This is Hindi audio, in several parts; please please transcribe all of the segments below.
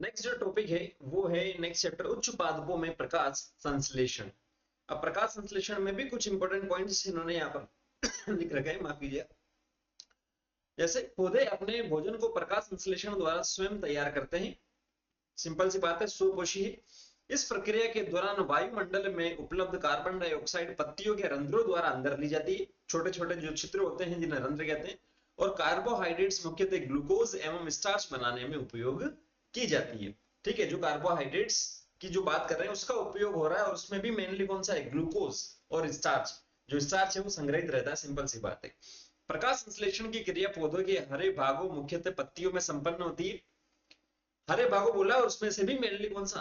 नेक्स्ट जो टॉपिक है वो है नेक्स्ट चैप्टर उच्च पादपों में प्रकाश संश्लेषण। अब प्रकाश संश्लेषण में भी कुछ इंपॉर्टेंट पॉइंट्स इन्होंने यहाँ पर लिख रखे हैं, माफ कीजिए। जैसे पौधे अपने भोजन को प्रकाश संश्लेषण द्वारा स्वयं तैयार करते हैं। सिंपल सी बात है, स्वपोषी है। इस प्रक्रिया के दौरान वायुमंडल में उपलब्ध कार्बन डाइऑक्साइड पत्तियों के रंध्रों द्वारा अंदर ली जाती है। छोटे छोटे जो छिद्र होते हैं जिन्हें रंध्र कहते हैं। और कार्बोहाइड्रेट्स मुख्यतः ग्लूकोज एवं स्टार्च बनाने में उपयोग की जाती है। ठीक है, जो कार्बोहाइड्रेट्स की जो बात कर रहे हैं उसका उपयोग हो रहा है और उसमें भी मेनली कौन सा है, ग्लूकोज और स्टार्च। जो स्टार्च है वो संग्रहित रहता है, सिंपल सी बात है। प्रकाश संश्लेषण की क्रिया पौधों के हरे भागों मुख्यतः पत्तियों में संपन्न होती है। हरे भागों बोला और उसमें से भी मेनली कौन सा,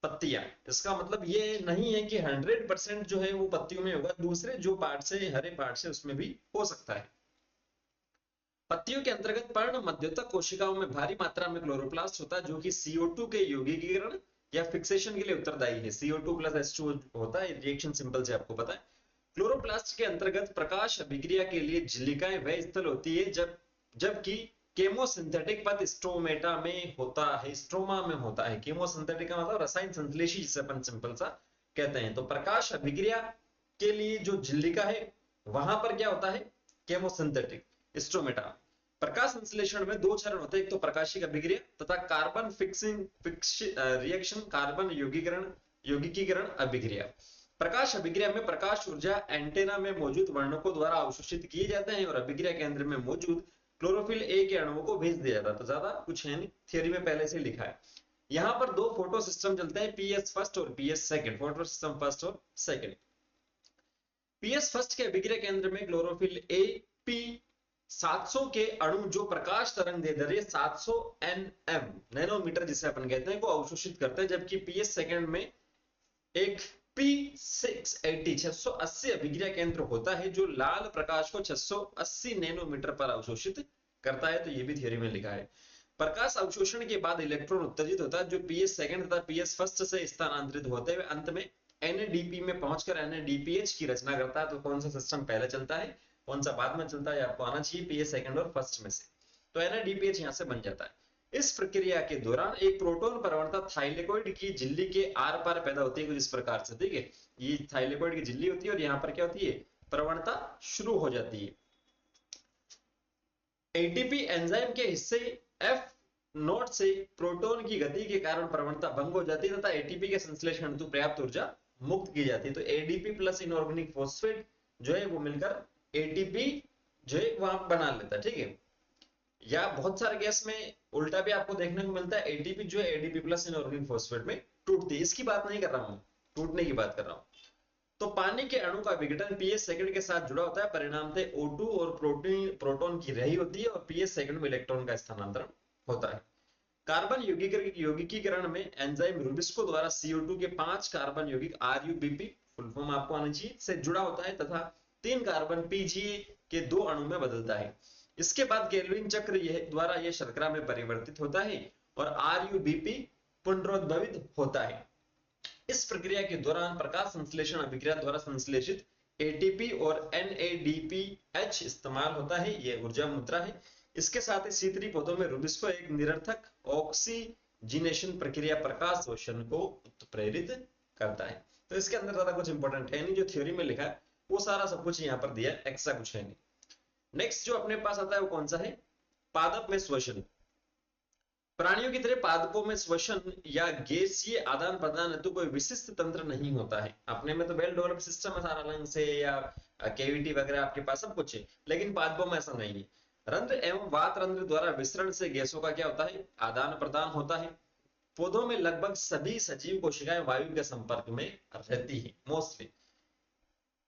पत्तियां। इसका मतलब ये नहीं है कि 100% जो है वो पत्तियों में होगा, दूसरे जो पार्ट से, हरे पार्ट से, उसमें भी हो सकता है। पत्तियों के अंतर्गत पर्ण मध्योतक कोशिकाओं में भारी मात्रा में क्लोरोप्लास्ट होता है जो कि CO2 के यौगिकीकरण या फिक्सेशन के लिए उत्तरदायी है। CO2 प्लस H2 होता है, रिएक्शन सिंपल से आपको पता है। क्लोरोप्लास्ट के अंतर्गत प्रकाश अभिक्रिया के लिए झिल्लिकाएं वह स्थल होती है जबकि केमोसिंथेटिक पथ स्ट्रोमेटा में होता है, स्ट्रोमा में होता है। केमोसिंथेटिक का मतलब रसायन संश्लेषी, जिसे अपन सिंपल सा कहते हैं। तो प्रकाश अभिक्रिया के लिए जो झिल्लिका है वहां पर क्या होता है, केमोसिंथेटिक स्ट्रोमेटा। प्रकाश संश्लेषण में दो चरण होते हैं, एक तो प्रकाशिक अभिक्रिया तथा कार्बन फिक्सिंग रिएक्शन, कार्बन यौगिकीकरण अभिक्रिया। प्रकाश अभिक्रिया में प्रकाश ऊर्जा एंटेना में मौजूद वर्णकों द्वारा अवशोषित किए जाते हैं और अभिक्रिया केंद्र में मौजूद क्लोरोफिल ए के अणुओं को भेज दिया जाता है। तो ज्यादा कुछ है नहीं, थियरी में पहले से लिखा है। यहाँ पर दो फोटो सिस्टम चलते हैं, पीएस फर्स्ट और PS second. Photo system first और सेकंड। पीएस फर्स्ट के अभिक्रिया केंद्र में क्लोरोफिल ए पी 700 के अणु जो प्रकाश तरंग दे रही है 700 nm नैनोमीटर जिसे अपन कहते हैं, को अवशोषित करते हैं। जबकि पीएस सेकंड में एक P680 680 अभिक्रिया केंद्र होता है जो लाल प्रकाश को 680 नैनोमीटर पर अवशोषित करता है। तो ये भी थ्योरी में लिखा है। प्रकाश अवशोषण के बाद इलेक्ट्रॉन उत्तेजित होता है जो पीएस सेकंड तथा पीएस फर्स्ट से स्थानांतरित होते हुए अंत में NADP में पहुंचकर NADPH की रचना करता है। तो कौन सा सिस्टम पहले चलता है, कौन सा बाद में चलता है, आपको आना चाहिए पीएस सेकंड और फर्स्ट में से। तो NADPH यहां से बन जाता है। इस प्रक्रिया के दौरान एक प्रोटॉन प्रवणता थाइलेकोइड की झिल्ली के आर पार पैदा होती है कुछ इस प्रकार से। ठीक है, ये थाइलेकोइड की झिल्ली होती है और यहाँ पर क्या होती है, प्रवणता शुरू हो जाती है। एटीपी एंजाइम के हिस्से F नोट से प्रोटॉन की गति के कारण प्रवणता भंग हो जाती है तथा एटीपी के संश्लेषण हेतु पर्याप्त ऊर्जा मुक्त की जाती है। तो एडीपी प्लस इनऑर्गेनिक फॉस्फेट जो है वो मिलकर एटीपी जो है वहां बना लेता है। ठीक है, या बहुत सारे गैस में उल्टा भी आपको देखने को मिलता है, एटीपी जो है एडीपी प्लस इनऑर्गेनिक फॉस्फेट में टूटती है। इसकी बात नहीं कर रहा हूं, टूटने की बात कर रहा हूं। तो पानी के अणु का विघटन पीएस सेकंड के साथ जुड़ा होता है, परिणामतः O2 और प्रोटॉन की रही होती है और पीएस सेकंड में इलेक्ट्रॉन का स्थानांतरण होता है। कार्बन यौगिकीकरण में एंजाइम रुबिस्को द्वारा CO2 के 5 कार्बन यौगिक RUBP फुल फॉर्म आपको आना चाहिए से जुड़ा होता है तथा 3 कार्बन PGA के 2 अणु में बदलता है। इसके बाद केल्विन चक्र द्वारा यह शर्करा में परिवर्तित होता है और RUBP पुनरुद्भवित होता है। इस प्रक्रिया के दौरान प्रकाश संश्लेषण अभिक्रिया द्वारा संश्लेषित एटीपी और NADPH इस्तेमाल होता है, यह ऊर्जा मुद्रा है। इसके साथ ही सीतरी पौधों में रुबिस्को एक निरर्थक ऑक्सीजिनेशन प्रक्रिया प्रकाश शोषण को प्रेरित करता है। तो इसके अंदर ज्यादा कुछ इंपॉर्टेंट है नहीं, जो थ्योरी में लिखा है वो सारा सब कुछ यहाँ पर दिया है, एक्स्ट्रा कुछ है नहीं। नेक्स्ट जो अपने पास आता है वो कौन सा है, पादप में श्वसन। प्राणियों की तरह पादपों में श्वसन या गैसीय आदान प्रदान हेतु कोई विशिष्ट तंत्र नहीं होता है। अपने में तो वेल डेवलप सिस्टम है सारा, लंग से या केविटी वगैरह आपके पास सब कुछ है, लेकिन पादपों में ऐसा नहीं है। रंध्र एवं वात रंध्र द्वारा विसरण से गैसों का क्या होता है, आदान प्रदान होता है। पौधों में लगभग सभी सजीव कोशिकाएं वायु के संपर्क में रहती है मोस्टली।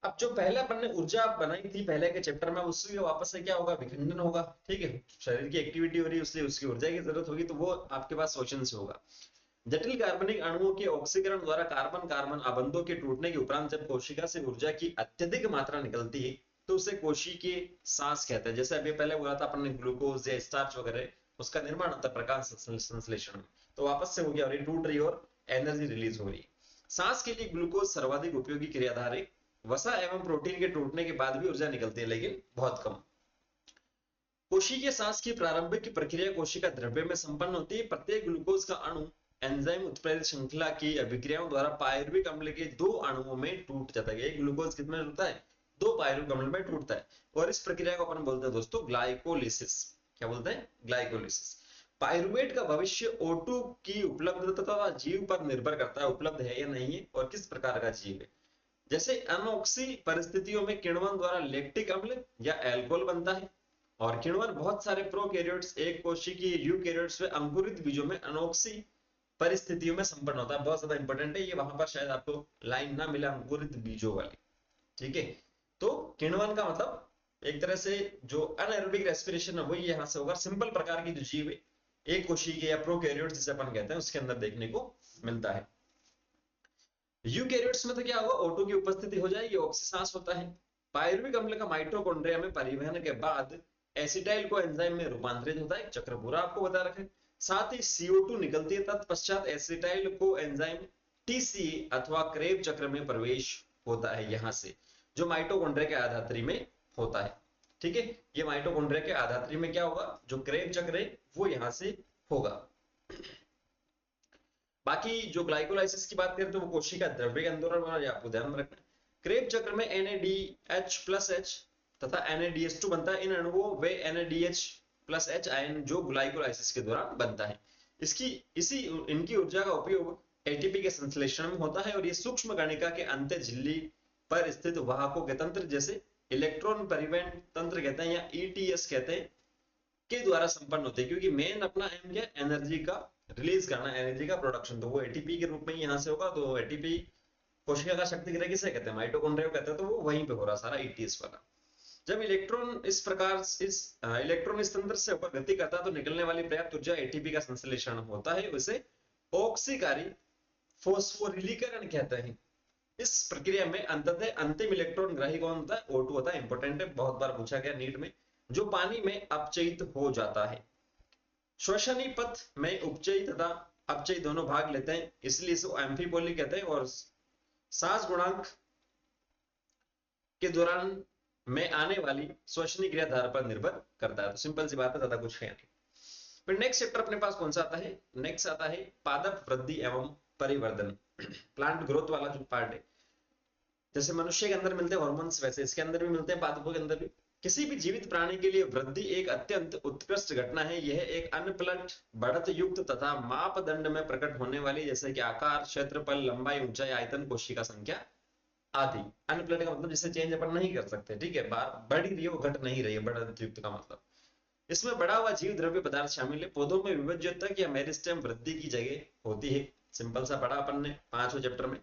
अब जो पहले अपन ने ऊर्जा बनाई थी पहले के चैप्टर में, उससे वापस से क्या होगा, विखंडन होगा। ठीक है, शरीर की एक्टिविटी हो रही है उसलिए उसकी ऊर्जा की जरूरत होगी, तो वो आपके पास शोषण से होगा। जटिल कार्बनिक अणुओं के ऑक्सीकरण द्वारा कार्बन कार्बन आबंधों के टूटने के उपरांत जब कोशिका से ऊर्जा की अत्यधिक मात्रा निकलती है तो उसे कोशिकीय सांस कहते हैं। जैसे अभी पहले बोला था अपन ने, ग्लूकोज या स्टार्च वगैरह उसका निर्माण होता है प्रकाश संश्लेषण में। तो वापस से हो गया और ये टूट रही और एनर्जी रिलीज हो रही है। सांस के लिए ग्लूकोज सर्वाधिक उपयोगी क्रियाधार है। वसा एवं प्रोटीन के टूटने के बाद भी ऊर्जा निकलती है लेकिन बहुत कम। कोशिकीय सांस की प्रारंभिक प्रक्रिया कोशिका द्रव्य में संपन्न होती है। प्रत्येक ग्लूकोज का अणु एंजाइम उत्प्रेरित श्रृंखला की अभिक्रियाओं द्वारा पायरुविक अम्ल के दो अणुओं में टूट जाता है। एक ग्लूकोज कितने में टूटता है? दो पायरुविक अम्ल में टूटता है। और इस प्रक्रिया को अपन बोलते हैं दोस्तों ग्लाइकोलिसिस। क्या बोलते हैं? ग्लाइकोलिसिस। पायरुवेट का भविष्य O2 की उपलब्धता तथा जीव पर निर्भर करता है, उपलब्ध है या नहीं है और किस प्रकार का जीव है। जैसे अनोक्सी परिस्थितियों में किण्वन द्वारा लैक्टिक अम्ल या अल्कोहल बनता है, और किण्वन बहुत सारे प्रोकैरियोट्स, एक कोशिकीय यूकैरियोट्स में अंकुरित बीजों में अनोक्सी परिस्थितियों में संपन्न होता है। बहुत ज्यादा इंपॉर्टेंट है ये, वहां पर शायद आपको लाइन ना मिले अंकुरित बीजों वाली। ठीक है, तो किण्वन का मतलब एक तरह से जो अनएरोबिक रेस्पिरेशन है वही यहां से होगा। सिंपल प्रकार की जो जीव है, एक कोशिकीय या प्रोकैरियोट्स जिसे अपन कहते हैं, उसके अंदर देखने को मिलता है। यूकैरियोट्स में तो क्या होगा? O2 की उपस्थिति हो जाएगी, ऑक्सीसांस होता है। पायरुविक अम्ल का माइटोकॉन्ड्रिया में परिवहन के बाद एसिटाइल को एंजाइम में रूपांतरित होता है, चक्र पूरा आपको बता रखा है। साथ ही CO2 निकलती है, तत्पश्चात एसिटाइल को एंजाइम TCA अथवा क्रेब चक्र में प्रवेश होता है, यहां से जो माइटोकॉन्ड्रिया के आधात्री में होता है। ठीक है, ये माइटोकॉन्ड्रिया के आधात्री में क्या होगा? जो क्रेब चक्र है वो यहां से होगा। बाकी जो ग्लाइकोलाइसिस की बात करें तो वो कोशिका द्रव्य के अंदर होगा, आपको ध्यान में रखना है। क्रेब चक्र में NADH+H तथा NADH2 बनता है। इन अणुओं वे NADH+H आयन जो ग्लाइकोलाइसिस के दौरान बनता है, इनकी ऊर्जा का उपयोग एटीपी के संश्लेषण में होता है, और ये सूक्ष्म कणिका के अंत्य झिल्ली पर स्थित वाहकों के तंत्र, जैसे इलेक्ट्रॉन परिवहन तंत्र कहते हैं या ETS कहते हैं, के द्वारा संपन्न होते हैं। क्योंकि मेन अपना एम क्या? एनर्जी का रिलीज करना, एनर्जी का प्रोडक्शन, तो वो एटीपी के रूप में यहां से होगा। तो एटीपी कोशिका का शक्ति गृह किसे कहते हैं? माइटोकॉन्ड्रिया को कहते हैं। तो वो वहीं पे हो रहा सारा ETS वाला। जब इलेक्ट्रॉन इस तंत्र से ऊपर गति करता है तो निकलने वाली पर्याप्त ऊर्जा एटीपी का संश्लेषण होता है, उसे ऑक्सीकारी फॉस्फोरिलीकरण कहते हैं। इस प्रक्रिया में अंततः अंतिम इलेक्ट्रॉन ग्राही कौन होता है? O2 होता है। इंपॉर्टेंट है, बहुत बार पूछा गया नीट में, जो पानी में अपचयित हो जाता है। श्वसनी पथ में उपचयी तथा अपचयी दोनों भाग लेते हैं, इसलिए इसको एम्फीबोली कहते हैं, और सांस गुणांक के दौरान में आने वाली श्वसनी क्रिया धारा पर निर्भर करता है। तो सिंपल सी बात है, ज्यादा कुछ है नहीं। फिर नेक्स्ट चैप्टर अपने पास कौन सा आता है? नेक्स्ट आता है पादप वृद्धि एवं परिवर्धन, प्लांट ग्रोथ वाला जो पार्ट है। जैसे मनुष्य के अंदर मिलते हैं हॉर्मोन्स, वैसे इसके अंदर भी मिलते हैं, पादपों के अंदर भी। किसी भी जीवित प्राणी के लिए वृद्धि एक अत्यंत उत्कृष्ट घटना है। यह एक अनपलट बढ़त युक्त तथा मापदंड में प्रकट होने वाली, जैसे कि आकार, क्षेत्रफल, लंबाई, ऊंचाई, आयतन, कोशिका संख्या आदि। अनपलट का मतलब जिसे चेंज अपन नहीं कर सकते। ठीक है, बढ़ ही रही है वो, घट नहीं रही है, बढ़त युक्त का मतलब। इसमें बढ़ा हुआ जीव द्रव्य पदार्थ शामिल है। पौधों में विभज्यतक या मेरिस्टेम वृद्धि की जगह होती है। सिंपल सा पढ़ा अपन ने 5वें चैप्टर में।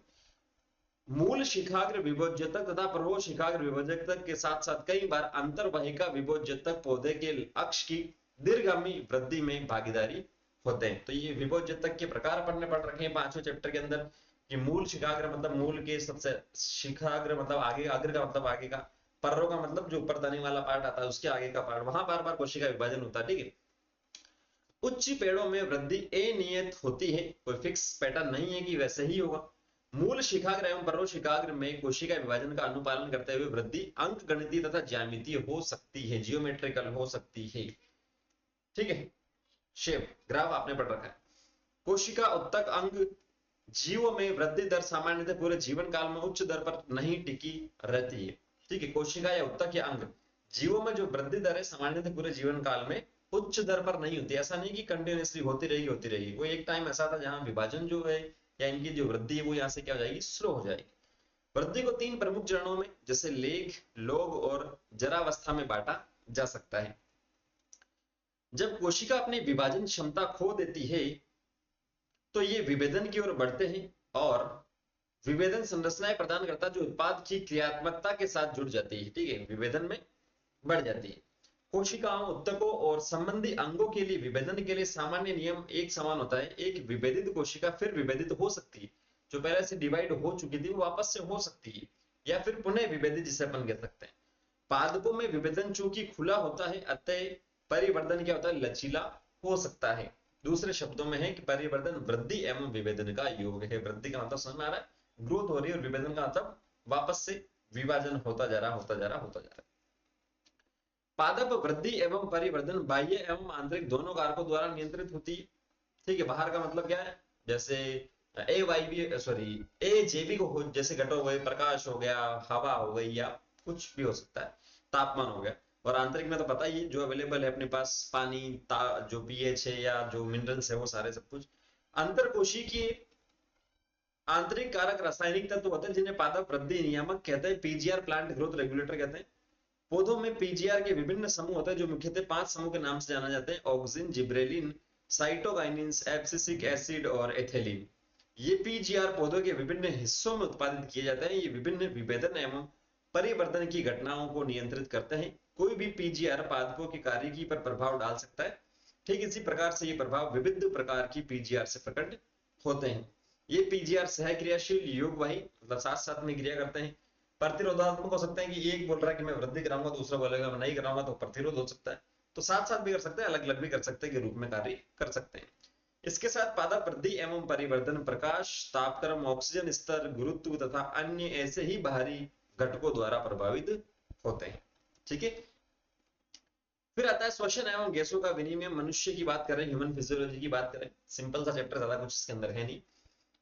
मूल शिखाग्र विभोज्यतक तथा प्रहो शिखाग्र विभोज्यतक के साथ साथ कई बार अंतर्वाहिका विभोज्यतक पौधे के अक्ष की दीर्घगामी वृद्धि में भागीदारी होते हैं। तो ये विभोज्यतक के प्रकार अपन ने पढ़ रखे हैं 5वें चैप्टर के अंदर, कि मूल शिखाग्र मतलब मूल के सबसे, शिखाग्र मतलब आगे, अग्र का मतलब आगे का, पर्रो का मतलब जो ऊपर दाने वाला पार्ट आता है उसके आगे का पार्ट, वहां बार बार कोशिका विभाजन होता है। ठीक है, उच्च पेड़ों में वृद्धि अनियत होती है, कोई फिक्स पैटर्न नहीं है कि वैसे ही होगा। मूल शिखाग्र एवं पर्व शिखाग्र में कोशिका विभाजन का अनुपालन करते हुए वृद्धि अंक गणितीय तथा ज्यामितीय हो सकती है, जियोमेट्रिकल हो सकती है। ठीक है, शेप ग्राफ आपने पढ़ रखा है। कोशिका उत्तक अंग जीवों में वृद्धि दर सामान्यतः पूरे जीवन काल में उच्च दर पर नहीं टिकी रहती है। ठीक है, कोशिका या उत्तक या अंग जीवों में जो वृद्धि दर है सामान्यतः पूरे जीवन काल में उच्च दर पर नहीं होती। ऐसा नहीं कि कंटिन्यूसली होती रहेगी। कोई एक टाइम ऐसा था जहां विभाजन जो है या इनकी जो वृद्धि है वो यहाँ से क्या हो जाएगी? स्लो हो जाएगी। वृद्धि को 3 प्रमुख चरणों में, जैसे लेग, लोग और जरावस्था में बांटा जा सकता है। जब कोशिका अपनी विभाजन क्षमता खो देती है तो ये विभेदन की ओर बढ़ते हैं, और विभेदन संरचनाएं प्रदान करता जो उत्पाद की क्रियात्मकता के साथ जुड़ जाती है। ठीक है, विभेदन में बढ़ जाती है। कोशिकाओं, उत्तकों और संबंधी अंगों के लिए विभेदन के लिए सामान्य नियम एक समान होता है। एक विभेदित कोशिका फिर विभेदित हो सकती है, जो पहले से डिवाइड हो चुकी थी वो वापस से हो सकती है, या फिर पुनः विभेदित जिसे अपन कह सकते हैं। पादपों में विभेदन चूंकि खुला होता है, अतः परिवर्धन क्या होता है? लचीला हो सकता है। दूसरे शब्दों में है कि परिवर्तन वृद्धि एवं विभेदन का योग है। वृद्धि का मतलब समझ में आ रहा है? ग्रोथ हो रही है, और विभेदन का मतलब वापस से विभाजन होता जा रहा। पादप वृद्धि एवं परिवर्धन बाह्य एवं आंतरिक दोनों कारकों द्वारा नियंत्रित होती है। ठीक है, बाहर का मतलब क्या है, जैसे ए वायवीय सॉरी ए जैविक हो, जैसे घटक हो गए, प्रकाश हो गया, हवा हो गई, या कुछ भी हो सकता है, तापमान हो गया। और आंतरिक में तो पता ही है, जो अवेलेबल है अपने पास, पानी, जो पीएच है या जो मिनरल्स है वो सारे सब कुछ। अंतरकोशिकीय आंतरिक कारक रासायनिक तत्व होते हैं जिन्हें पादप वृद्धि नियामक कहते हैं, पीजीआर प्लांट ग्रोथ रेगुलेटर कहते हैं। पौधों में पीजीआर के विभिन्न समूह होते हैं जो मुख्यतः 5 समूह के नाम से जाना जाते हैं, auxin, gibberellin, cytokinins, abscisic acid और एथिलीन। ये पीजीआर पौधों के विभिन्न हिस्सों में उत्पादित किए जाते हैं। ये विभिन्न विभेदन एवं परिवर्तन की घटनाओं को नियंत्रित करते हैं। कोई भी पीजीआर पादपों की कार्यकी पर प्रभाव डाल सकता है। ठीक इसी प्रकार से ये प्रभाव विविध प्रकार की पीजीआर से प्रकट होते हैं। ये पीजीआर सहक्रियाशील योगवाही मतलब साथ साथ में क्रिया करते हैं। प्रतिरोधात्मक हो सकते हैं कि एक बोल रहा है कि मैं वृद्धि कराऊंगा, दूसरा बोलेगा मैं नहीं कराऊंगा, तो प्रतिरोध हो सकता है। तो साथ साथ भी कर सकते हैं, अलग अलग भी कर सकते हैं, के रूप में कार्य कर सकते हैं। इसके साथ पादप वृद्धि एवं परिवर्तन प्रकाश, तापक्रम, ऑक्सीजन स्तर, गुरुत्व तथा अन्य ऐसे ही बाहरी घटकों द्वारा प्रभावित होते हैं। ठीक है, फिर आता है श्वसन एवं गैसों का विनिमय। मनुष्य की बात करें, ह्यूमन फिजियोलॉजी की बात करें, सिंपल सा चैप्टर, ज्यादा कुछ इसके अंदर है नहीं।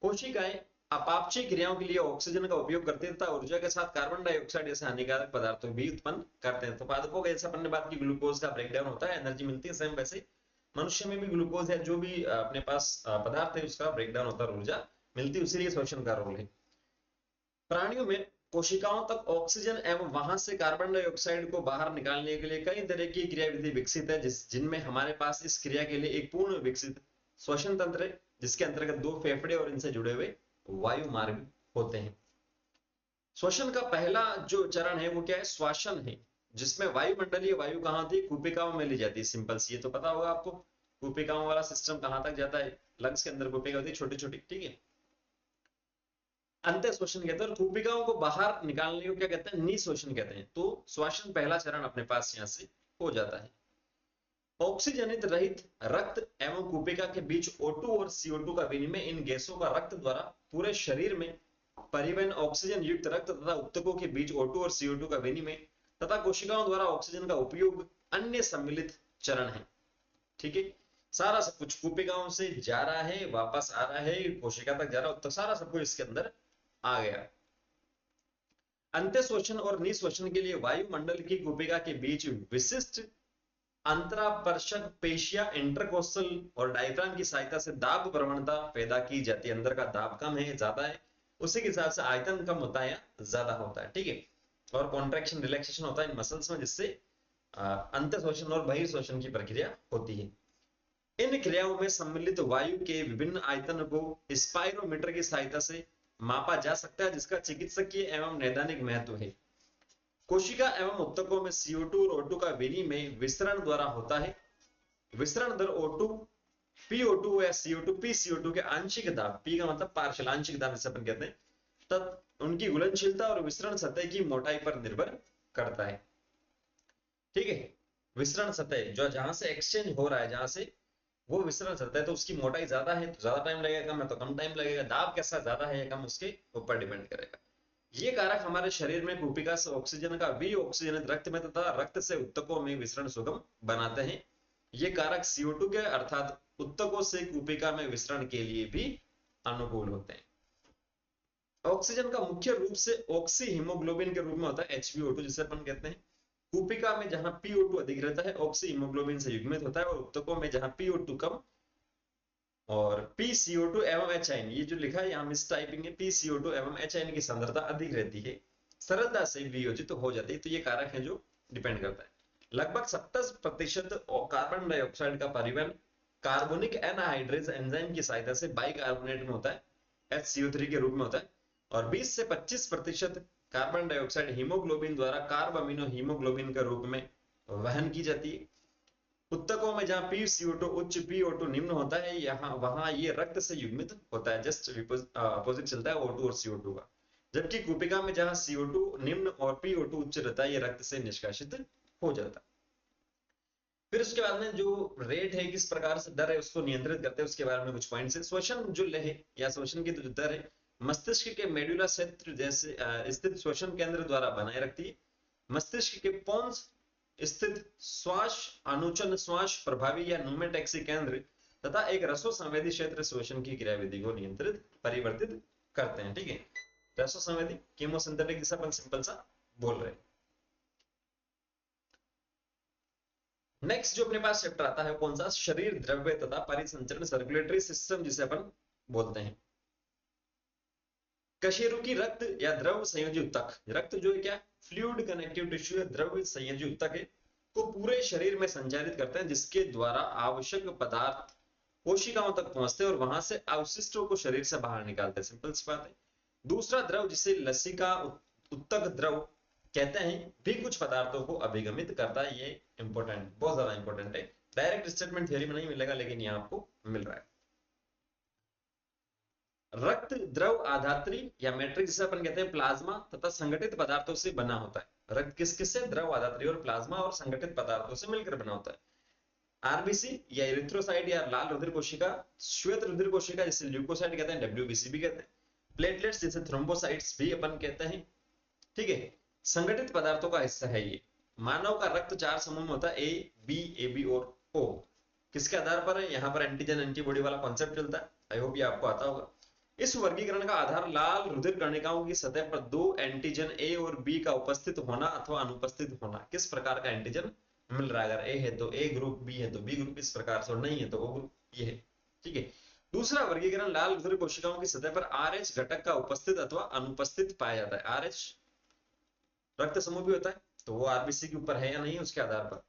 कोशिकाएं अपापचय क्रियाओं के लिए ऑक्सीजन का उपयोग करते हैं तथा ऊर्जा के साथ कार्बन डाइऑक्साइड जैसे हानिकारक पदार्थों भी उत्पन्न करते हैं। तो पादपों का जैसे अपन ने बात की, ग्लूकोज का ब्रेकडाउन होता है, एनर्जी मिलती है, सेम वैसे मनुष्य में भी ग्लूकोज है, जो भी अपने पास पदार्थ है उसका ब्रेकडाउन होता है, ऊर्जा मिलती है, उसी श्वसन का रोल है। प्राणियों में कोशिकाओं तक ऑक्सीजन एवं वहां से कार्बन डाइऑक्साइड को बाहर निकालने के लिए कई तरह की क्रियाविधि विकसित है, जिनमें हमारे पास इस क्रिया के लिए एक पूर्ण विकसित श्वसन तंत्र है, जिसके अंतर्गत 2 फेफड़े और इनसे जुड़े हुए वायु मार्ग होते हैं। श्वसन का पहला जो चरण है वो क्या है, श्वासन है, जिसमें वायुमंडलीय वायु कहां होती है, कूपिकाओं में ली जाती है। सिंपल सी, ये तो पता होगा आपको, कूपिकाओं वाला सिस्टम कहां तक जाता है, लंग्स के अंदर कूपिका होती है छोटी छोटी। ठीक है, अंत श्वसन कहते हैं, और कूपिकाओं को बाहर निकालने को क्या कहते हैं, निःश्वसन कहते हैं। तो श्वसन पहला चरण अपने पास यहां से हो जाता है। ऑक्सीजनित रहित रक्त एवं कूपिका के बीच O2 और CO2 का विनिमय इन गैसों का रक्त द्वारा पूरे शरीर में परिवहन, ऑक्सीजन युक्त रक्त तथा उत्तकों के बीच O2 और CO2 का विनिमय तथा कोशिकाओं द्वारा ऑक्सीजन का उपयोग अन्य सम्मिलित चरण है। ठीक है, सारा सब कुछ कूपिकाओं से जा रहा है, वापस आ रहा है, कोशिका तक जा रहा है, तो सारा सब कुछ इसके अंदर आ गया। अंत्यश्वसन और निःश्वसन के लिए वायुमंडल की कूपिका के बीच विशिष्ट अंतरापर्शक पेशियां, इंटरकोस्टल और डायफ्राम की सहायता से दाब प्रवणता पैदा की जाती है। अंदर का दाब कम है, ज्यादा है, उसी के हिसाब से आयतन कम होता है या ज्यादा होता है। ठीक है, और कॉन्ट्रैक्शन रिलैक्सेशन होता है इन मसल्स में, जिससे अंत्यश्वसन और बहिर्श्वसन की प्रक्रिया होती है। इन क्रियाओं में सम्मिलित वायु के विभिन्न आयतन को स्पाइरोमीटर की सहायता से मापा जा सकता है, जिसका चिकित्सकीय एवं नैदानिक महत्व है। कोशिका एवं उत्तकों में CO2 और O2 का विनिमय विसरण द्वारा होता है। विसरण दर O2 PO2 या CO2 PCO2 के आंशिक दाब, P का मतलब पार्शियल, आंशिक दाब जिसे अपन कहते हैं, तब उनकी घुलनशीलता और विसरण सतह की मोटाई पर निर्भर करता है। ठीक है, विसरण सतह जो जहां से एक्सचेंज हो रहा है, जहां से वो विसरण सतह है, तो उसकी मोटाई ज्यादा है तो ज्यादा टाइम लगेगा, कम है तो कम टाइम लगेगा। दाब कैसा ज्यादा है या कम, उसके ऊपर डिपेंड करेगा। ये कारक हमारे शरीर में कूपिका से ऑक्सीजन का विऑक्सीजनित रक्त में तथा रक्त से उत्तकों में विसरण सुगम बनाते हैं। ये कारक CO2 के अर्थात उत्तकों से कूपिका में विसरण के लिए भी अनुकूल होते हैं। ऑक्सीजन का मुख्य रूप से ऑक्सी हीमोग्लोबिन के रूप में होता है, HbO2 जिसे अपन कहते हैं। कूपिका में जहां PO2 अधिक रहता है, ऑक्सी हीमोग्लोबिन से युग्मित होता है, और उत्तकों में जहां PO2 कम और PCO2 एवं HIN, ये जो लिखा है यहाँ मिस टाइपिंग है, PCO2 एवं HIN की सांद्रता अधिक रहती है, सरलता से वियोजित हो जाती है। तो ये कारक है जो डिपेंड करता है। लगभग 70% कार्बन डाइऑक्साइड का परिवहन कार्बोनिक एनहाइड्रेज एंजाइम की सहायता से बाइकार्बोनेट में होता है, HCO3 के रूप में होता है, और 20 से 25% कार्बन डाइऑक्साइड हीमोग्लोबिन द्वारा कार्ब अमीनो हीमोग्लोबिन के रूप में वहन की जाती है। उत्तकों में जहां PCO2 उच्च, PO2 निम्न होता है, यहाँ वहां ये रक्त से युग्मित होता है, जस्ट अपोजिट चलता है O2 और CO2 का। जबकि कूपिका में जहां CO2 निम्न और PO2 उच्च रहता है, ये रक्त से निष्कासित हो जाता है। फिर उसके बाद में जो रेट है, किस प्रकार से दर है उसको नियंत्रित करते हैं, उसके बारे में कुछ पॉइंट्स है। श्वसन जो है या श्वसन की जो दर है, मस्तिष्क के मेडुला क्षेत्र जैसे स्थित श्वसन केंद्र द्वारा बनाए रखती है। मस्तिष्क के पोन्स स्थित श्वास अनुचन श्वास प्रभावी या न्यूमेटैक्सी केंद्र तथा एक रसो संवेदी क्षेत्र श्वसन की क्रियाविधि को नियंत्रित परिवर्तित करते हैं। ठीक है, रसो संवेदी कीमोसिंथेटिक जैसा अपन सिंपल सा बोल रहे हैं। नेक्स्ट जो अपने पास चैप्टर आता है कौन सा, शरीर द्रव्य तथा परिसंचरण सर्कुलेटरी सिस्टम जिसे अपन बोलते हैं। कशेरुकी रक्त या द्रव संयोजी उत्तक, रक्त जो है क्या फ्लूइड कनेक्टिव टिश्यू है, द्रव संयोजी उत्तक है, को पूरे शरीर में संचारित करते हैं जिसके द्वारा आवश्यक पदार्थ कोशिकाओं तक पहुंचते हैं और वहां से अवशिष्टों को शरीर से बाहर निकालते हैं। सिंपल सी बात है। दूसरा द्रव जिसे लसिका उत्तक द्रव कहते हैं भी कुछ पदार्थों को अभिगमित करता है। ये इंपॉर्टेंट, बहुत ज्यादा इंपॉर्टेंट है। डायरेक्ट स्टेटमेंट थ्योरी में नहीं मिलेगा लेकिन यहाँ आपको मिल रहा है। रक्त द्रव आधात्री या मैट्रिक्स जिसे अपन कहते हैं प्लाज्मा तथा संगठित पदार्थों से बना होता है। रक्त किस किस से, द्रव आधात्री और प्लाज्मा और संगठित पदार्थों से मिलकर बना होता है। आरबीसी या इरिथ्रोसाइट या लाल रुधिर कोशिका, श्वेत रुधिर कोशिका जिसे ल्यूकोसाइट कहते हैं, डब्ल्यूबीसी भी कहते हैं, प्लेटलेट्स जिसे थ्रोम्बोसाइट्स भी अपन कहते हैं। ठीक है, संगठित पदार्थों का हिस्सा है ये। मानव का रक्त 4 समूह में होता है, ए बी, ए बी और ओ। किसके आधार पर है, यहाँ पर एंटीजन एंटीबॉडी वाला कॉन्सेप्ट चलता है। आई होप ये आपको आता होगा। इस वर्गीकरण का आधार लाल रुधिर कणिकाओं की सतह पर 2 एंटीजन ए और बी का उपस्थित होना अथवा अनुपस्थित होना। किस प्रकार का एंटीजन मिल रहा है, अगर ए है तो ए ग्रुप, बी है तो बी ग्रुप, इस प्रकार से, और नहीं है तो ओ ग्रुप, ये है। ठीक है, दूसरा वर्गीकरण लाल रुधिर कोशिकाओं की सतह पर आरएच घटक का उपस्थित अथवा अनुपस्थित पाया जाता है। आरएच रक्त समूह भी होता है तो वो आरबीसी के ऊपर है या नहीं उसके आधार पर।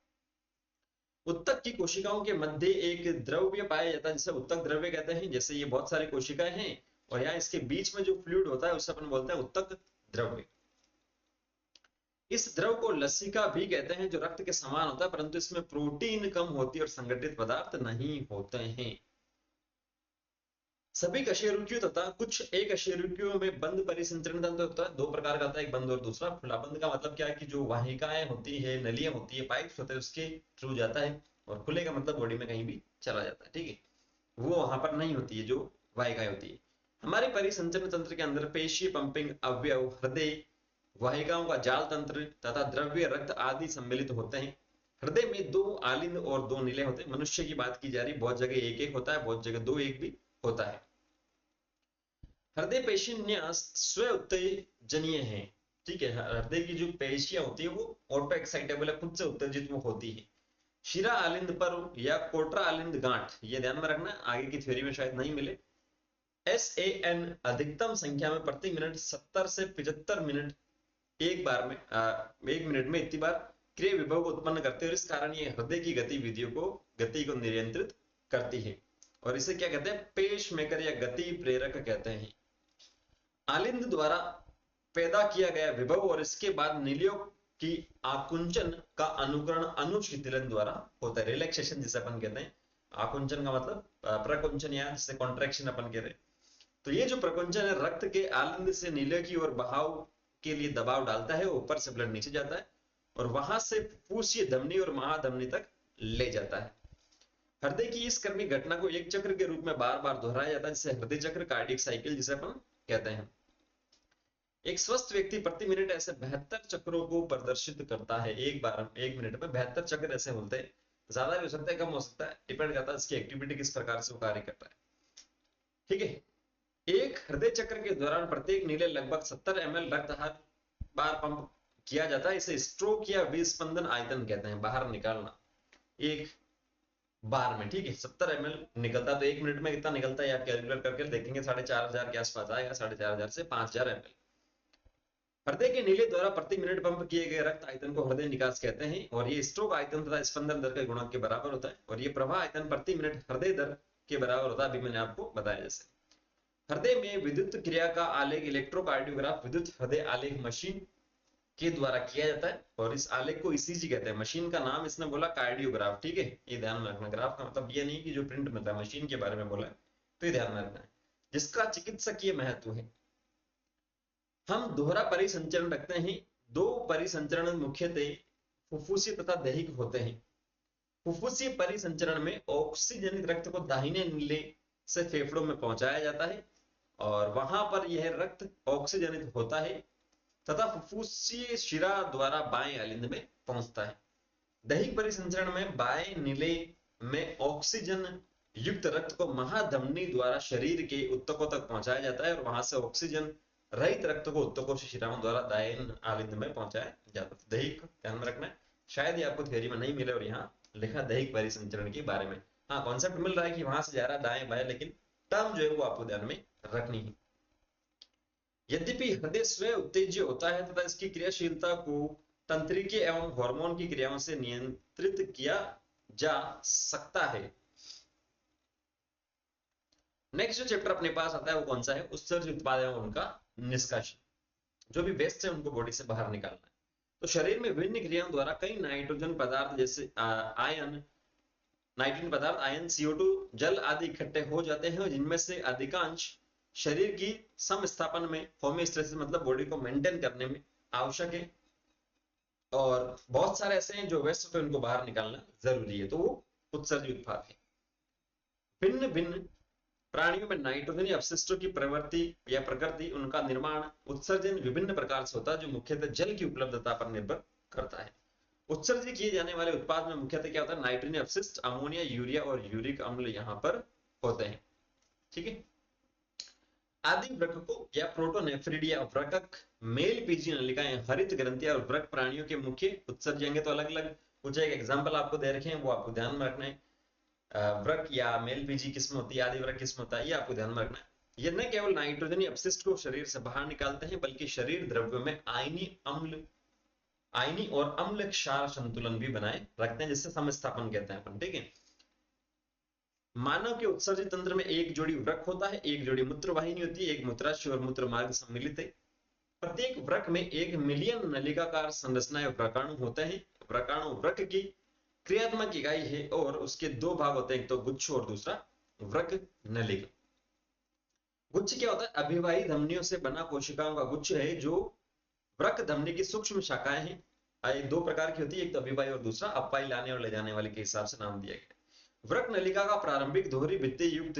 उत्तक की कोशिकाओं के मध्य एक द्रव्य पाया जाता है जिसे उत्तक द्रव्य कहते हैं। जैसे ये बहुत सारी कोशिकाएं हैं और यहाँ इसके बीच में जो फ्लूइड होता है उसे अपन बोलते हैं उत्तक द्रव्य। इस द्रव को लसिका भी कहते हैं जो रक्त के समान होता है परंतु इसमें प्रोटीन कम होती है और संगठित पदार्थ नहीं होते हैं। सभी कशेरुकियों तथा कुछ एकशेरुकियों में बंद परिसंचरण तंत्र होता है। 2 प्रकार का होता है, एक बंद और दूसरा खुला। बंद का मतलब क्या है कि जो वाहिकाएं होती है, नलियां होती है, पाइप्स होते हैं उसके थ्रू जाता है, और खुले का मतलब बॉडी में कहीं भी चला जाता है। ठीक है, वो वहां पर नहीं होती है जो वाहिकाएं होती है। हमारे परिसंचरण तंत्र के अंदर पेशीय पंपिंग अवयव, हृदय, वाहिकाओं का जाल तंत्र तथा द्रव्य रक्त आदि सम्मिलित होते हैं। हृदय में 2 आलिंद और 2 नीले होते हैं। मनुष्य की बात की जा रही, बहुत जगह एक एक होता है, बहुत जगह 2 एक भी होता है। हृदय पेशिन्यास स्व उत्तेजनीय है। ठीक है, हृदय की जो पेशियां होती है वो ऑटो एक्साइटेबल है, खुद से उत्तेजित वो होती है। शिरा आलिंद पर या कोटरा आलिंद गांठ, ये ध्यान में रखना, आगे की थ्योरी में शायद नहीं मिले। SAN अधिकतम संख्या में प्रति मिनट 70 से 75 मिनट एक बार में एक मिनट में इतनी बार क्रिया विभव को उत्पन्न करते हैं और इस कारण ये हृदय की गतिविधियों को गति को नियंत्रित करती है और इसे क्या कहते हैं, पेश मेकर या गति प्रेरक कहते हैं। आलिंद द्वारा पैदा किया गया विभव और इसके बाद नीलियों की आकुंचन का अनुकरण अनुशीतलन द्वारा होता है। रिलैक्सेशन जिसे अपन कहते हैं। आकुंचन का मतलब प्रकुंचन या जिसे कॉन्ट्रैक्शन अपन कहते हैं। तो ये जो प्रकुंचन है रक्त के आलिंद से नीले की ओर बहाव के लिए दबाव डालता है, ऊपर से ब्लड नीचे जाता है और वहां से फुफ्फुसीय धमनी और महाधमनी तक ले जाता है। हृदय की इस कर्मी घटना को एक चक्र के रूप में बार बार दोहराया जाता है जिसे हृदय चक्र, कार्डियक साइकिल जिसे अपन कहते हैं। एक स्वस्थ व्यक्ति प्रति मिनट ऐसे 72 चक्रों को प्रदर्शित करता है। एक मिनट में 72 चक्र ऐसे होते हैं। ज्यादा भी हो सकता है, कम हो सकता है, डिपेंड करता है इसकी एक्टिविटी किस प्रकार से वो कार्य करता है। ठीक है, एक हृदय चक्र के दौरान प्रत्येक नीले लगभग 70 ml रक्त हर बार पंप किया जाता है। इसे स्ट्रोक या विस्पंदन आयतन कहते हैं, बाहर निकालना एक बार में। ठीक है, 70 ml निकलता तो एक मिनट में कितना निकलता है आप कैलकुलेट करके देखेंगे, 4500 के आसपास आएगा, 4500 से 5000 ml। हृदय के नीले द्वारा प्रति मिनट पंप किए गए रक्त आयतन को हृदय निकास कहते हैं और ये स्ट्रोक आयतन तथा स्पंदन दर के गुणक के बराबर होता है और ये प्रवाह आयतन प्रति मिनट हृदय दर के बराबर होता है। अभी मैंने आपको बताया जैसे हृदय में विद्युत क्रिया का आलेख इलेक्ट्रोकार्डियोग्राफ विद्युत हृदय आलेख मशीन के द्वारा किया जाता है और इस आलेख को ईसीजी कहते हैं। मशीन का नाम इसने बोला कार्डियोग्राफ। ठीक है, ये ध्यान में रखना। ग्राफ का मतलब ये नहीं कि जो प्रिंट में था, मशीन के बारे में बोला है तो ये ध्यान में रखना है, जिसका चिकित्सकीय महत्व है। हम दोहरा परिसंचरण रखते हैं। 2 परिसंचरण मुख्यतः फुफ्फुसीय तथा दैहिक होते हैं। फुफ्फुसीय परिसंचरण में ऑक्सीजनित रक्त को दाहिने नीले से फेफड़ों में पहुंचाया जाता है और वहां पर यह रक्त ऑक्सीजनित होता है तथा फुफ्फुसीय शिरा द्वारा बाएं आलिंद में पहुंचता है। दैहिक परिसंचरण में बाएं नीले में ऑक्सीजन युक्त रक्त को महाधमनी द्वारा शरीर के उत्तकों तक पहुंचाया जाता है और वहां से ऑक्सीजन रहित रक्त को उत्तकों से शिराओं द्वारा दाएं आलिंद में पहुंचाया जाता है। दैहिक ध्यान में रखना है, शायद ये आपको थ्योरी में नहीं मिले और यहाँ लिखा दैहिक परिसंचरण के बारे में। हाँ, कॉन्सेप्ट मिल रहा है कि वहां से जा रहा है दाएं बाएं, लेकिन टर्म जो है वो आपको ध्यान में रखनी है। यद्यपि हृदय स्वयं उत्तेज्य होता है तथा इसकी क्रियाशीलता को तंत्रिकीय एवं हार्मोन की क्रियाओं से नियंत्रित किया जा सकता है। नेक्स्ट जो चैप्टर अपने पास आता है वो कौन सा है? उत्सर्ज उत्पाद एवं उनका निष्कासन। जो भी वेस्ट है उनको बॉडी से बाहर निकालना है। तो शरीर में विभिन्न क्रियाओं द्वारा कई नाइट्रोजन पदार्थ जैसे आयन, नाइट्रोजन पदार्थ, आयन, CO2, जल आदि इकट्ठे हो जाते हैं, जिनमें से अधिकांश शरीर की समस्थापन में, होमियोस्टेसिस मतलब बॉडी को मेंटेन करने में आवश्यक है, और बहुत सारे ऐसे हैं जो वेस्ट होते हैं, उनको बाहर निकालना जरूरी है। तो वो उत्सर्जित उत्पाद है। भिन्न भिन्न प्राणियों में नाइट्रोजन अपशिष्टों की प्रवृत्ति या प्रकृति, उनका निर्माण, उत्सर्जन विभिन्न प्रकार से होता है, जो मुख्यतः जल की उपलब्धता पर निर्भर करता है। उत्सर्जित किए जाने वाले उत्पाद में मुख्यतः क्या होता है? नाइट्रोजन अपशिष्ट, अमोनिया, यूरिया और यूरिक अम्ल यहाँ पर होते हैं। ठीक है। आदि वृक्कों या प्रोटोनेफ्रिडिया वृक्क, मेल पीजी नलिकाएं, हरित ग्रंथियां और वृक्क प्राणियों के मुख्य उत्सर्जक। तो अलग अलग कुछ एक एग्जाम्पल आपको दे रखे हैं, वो आपको ध्यान में रखना है। वृक्क या मेल पीजी किस्म होती है, आदि वृक्क किस्म होता है, ये आपको ध्यान में रखना है। ये न केवल नाइट्रोजन अपशिष्ट को शरीर से बाहर निकालते हैं, बल्कि शरीर द्रव्यों में आयनी और अम्ल क्षार संतुलन भी बनाए रखते हैं, जिससे समस्थापन कहते हैं अपन। ठीक है। मानव के उत्सर्जित तंत्र में एक जोड़ी वृक्क होता है, एक जोड़ी मूत्र वाहिनी होती है, एक मूत्राशय और मूत्र मार्ग सम्मिलित है। प्रत्येक वृक्क में 1 मिलियन नलिकाकार संरचनाएं वृक्काणु होते हैं। वृक्काणु वृक्क की क्रियात्मक इकाई है और उसके दो भाग होते हैं, एक तो गुच्छ और दूसरा वृक्क नलिका। गुच्छ क्या होता है? अभिवाही धमनियों से बना कोशिकाओं का गुच्छ है, जो वृक्क धमनी की सूक्ष्म शाखाएं हैं। दो प्रकार की होती है, एक तो अभिवाही और दूसरा अपवाही, लाने और ले जाने वाले के हिसाब से नाम दिया गया। वृक्क नलिका का प्रारंभिक दोहरी भित्ति युक्त